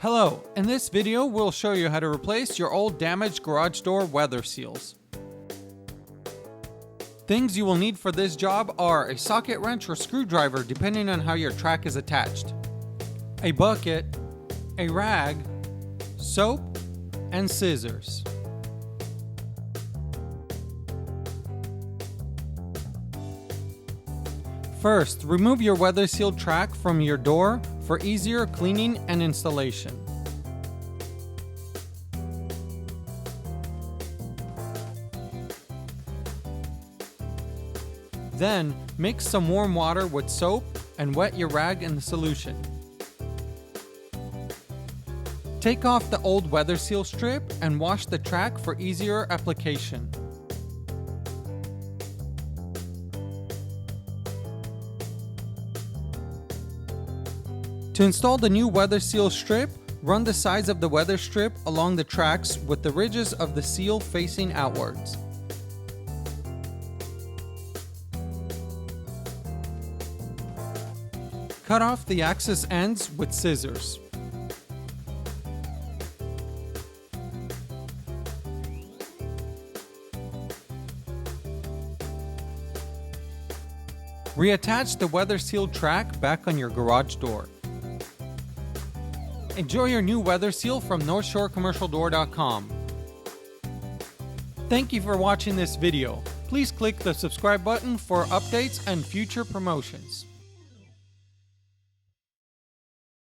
Hello, in this video we'll show you how to replace your old damaged garage door weather seals. Things you will need for this job are a socket wrench or screwdriver depending on how your track is attached, a bucket, a rag, soap, and scissors. First, remove your weather sealed track from your door for easier cleaning and installation. Then, mix some warm water with soap and wet your rag in the solution. Take off the old weather seal strip and wash the track for easier application. To install the new weather seal strip, run the sides of the weather strip along the tracks with the ridges of the seal facing outwards. Cut off the axis ends with scissors. Reattach the weather sealed track back on your garage door. Enjoy your new weather seal from NorthshoreCommercialDoor.com. Thank you for watching this video. Please click the subscribe button for updates and future promotions.